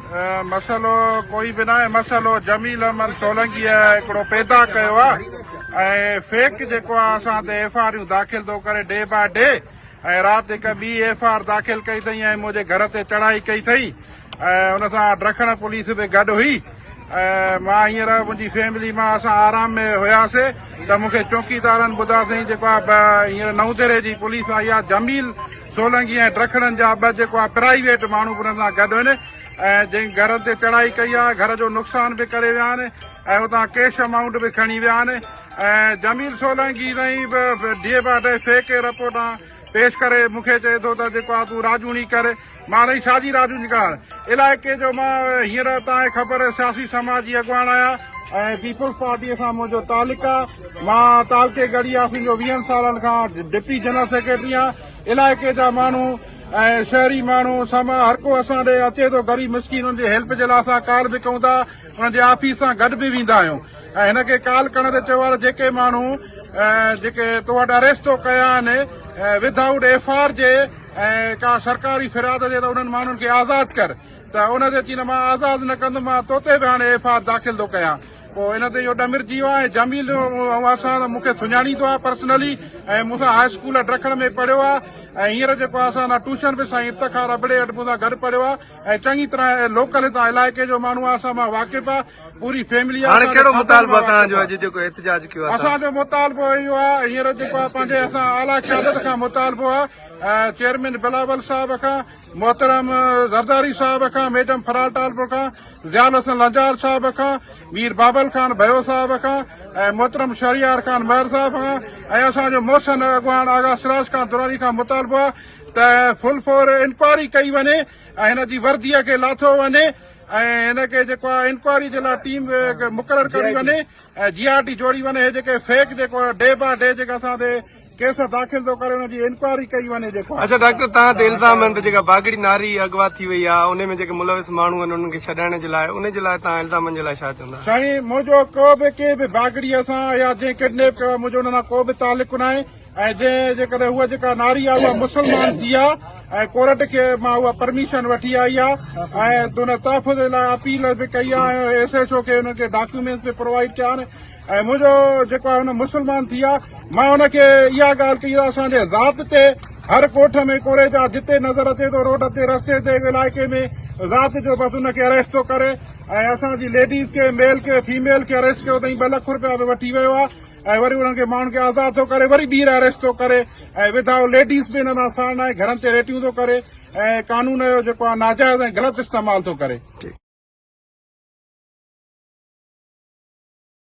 मसलो कोई भी ना आहे। मसलो जमील अहमद सोलंकी हिकिड़ो पैदा कयो आहे ऐं फेक जेको आहे असां ते एफआईआर दाख़िल थो करे डे बाय डे। ऐं राति हिकु ॿी एफआईआर दाख़िल कई अथई ऐं मुंहिंजे घर ते चढ़ाई कई अथई ऐं उन सां ॾखण पुलिस बि गॾु हुई। मां हींअर मुंहिंजी फैमिली मां असां आराम में हुयासीं त मूंखे चौकीदारनि ॿुधासीं जेको आहे हींअर नवदरे जी पुलिस आई आहे। जमील सोलंकी ऐं ॾखणनि जा ॿ जेको आहे प्राइवेट माण्हू उन सां गॾु आहिनि ऐं जंहिं घर ते चढ़ाई कई आहे घर जो नुक़सान बि करे विया आहिनि ऐं उतां कैश अमाउंट बि खणी विया आहिनि। ऐं जमील सोलंकी ताईं बि डे बाय डे फेक रिपोर्टां पेश करे मूंखे चए थो त जेको आहे तूं राजूनी करे। मां नहीं छाजी राजूनी करण इलाइक़े जो मां हींअर तव्हांखे ख़बर सियासी समाजी अॻुवान आहियां ऐं पीपल्स पार्टीअ सां मुंहिंजो तालुक आहे। मां तालके गढ़ी आसिम जो 20 सालनि खां डिप्टी जनरल सेक्रेटरी आहियां। इलाइक़े जा माण्हू ऐं शहरी माण्हू हर को असां ॾे अचे थो ग़रीब मिसकिन हुनजी हेल्प जे लाइ असां कॉल बि कयूं था हुनजे ऑफिस सां गॾु बि वेंदा आहियूं ऐं हिनखे कॉल करण ते चयो आहे जेके माण्हू जेके तो वटि अरेस्ट तो कया आहिनि विदाउट एफआईआर जे ऐं का सरकारी फिरियाद जे त उन्हनि माण्हुनि खे आज़ाद कर त उन ते चई न मां आज़ाद न कंदुमि मां तो ते बि हाणे एफआईआर दाख़िल थो कयां। पोइ इन ते इहो ॾमिरजी वियो आहे। जमील असां मूंखे सुञाणींदो आहे पर्सनली ऐं मूंसां हाई स्कूल ॾखण में पढ़ियो आहे ऐं हींअर जेको आहे असां ट्यूशन बि साईं इफ़्तिखार अबड़े वटि मूंसां गॾु पढ़ियो आहे ऐं चङी तरह लोकल हितां इलाइक़े जो माण्हू आहे असां मां वाक़िफ़ आहे पूरी फैमिली आहे। असांजो मुतालबो इहो आहे हींअर जेको आहे पंहिंजे असां आला क़यादत खां मुतालबो आहे चेयरमैन बिलावल साहब खां मोहतरम ज़रदारी साहब खां मैडम फरार टालपुर खां ज़ियाल हसन लंजार साहब खां मीर बाबल खान भयो साहब खां ऐं मोहतरम शहरियार खान महर साहब खां ऐं असांजो मोहसन अॻवान आगा सिराज खान दुरानी खां मुतालबो आहे त फुल फोर इंक्वायरी कई वञे ऐं हिन जी वर्दीअ खे लाथो वञे ऐं हिनखे जेको आहे इंक्वायरी जे लाइ टीम मुक़ररु करी वञे ऐं जीआरटी जोड़ी वञे। हे जेके फेक जेको डे बाय डे जेका असां ते केस दाख़िल थो करे हुनजी इंक्वायरी कई वञे जेको। अच्छा डॉक्टर तव्हां ते इल्ज़ाम आहिनि त जेका बागड़ी नारी अगवा थी वई आहे उन में जेके मुलविस माण्हू आहिनि उन्हनि खे छॾाइण जे लाइ उन जे लाइ तव्हां इल्ज़ामनि जे लाइ छा चवंदा? साईं मुंहिंजो को बि के बि बागड़ीअ सां या जंहिं किडनैप कयो मुंहिंजो हुन सां को बि तालुक न आहे ऐं जंहिं जेकॾहिं उहा जेका नारी आहे उहा मुसलमान थी आहे ऐं कोर्ट खे मां उहा परमिशन वठी आई आहे ऐं हुन तहफ़ुज़ जे लाइ अपील बि कई आहे SHO खे हुनखे डॉक्यूमेंट्स बि प्रोवाइड कया आहिनि ऐं मुंहिंजो जेको आहे हुन मुसलमान थी आहे मां हुनखे इहा ॻाल्हि कई आहे असांजे ज़ात ते हर कोठ में कोरे जा जिते नज़र अचे थो रोड ते रस्ते ते इलाइक़े में ज़ात जो बसि हुनखे अरेस्ट थो करे ऐं असांजी लेडीज़ खे मेल खे फीमेल खे अरेस्ट कयो अथई 2 लख रुपया बि वठी वियो आहे ऐं वरी उन्हनि खे माण्हुनि खे आज़ाद थो करे वरी ॿीहर अरेस्ट थो करे ऐं विदाउट लेडीज़ बि हिन सां साण आहे घरनि ते रेटियूं थो करे ऐं कानून जो जेको आहे नाजाइज़ ऐं ग़लति इस्तेमालु थो करे।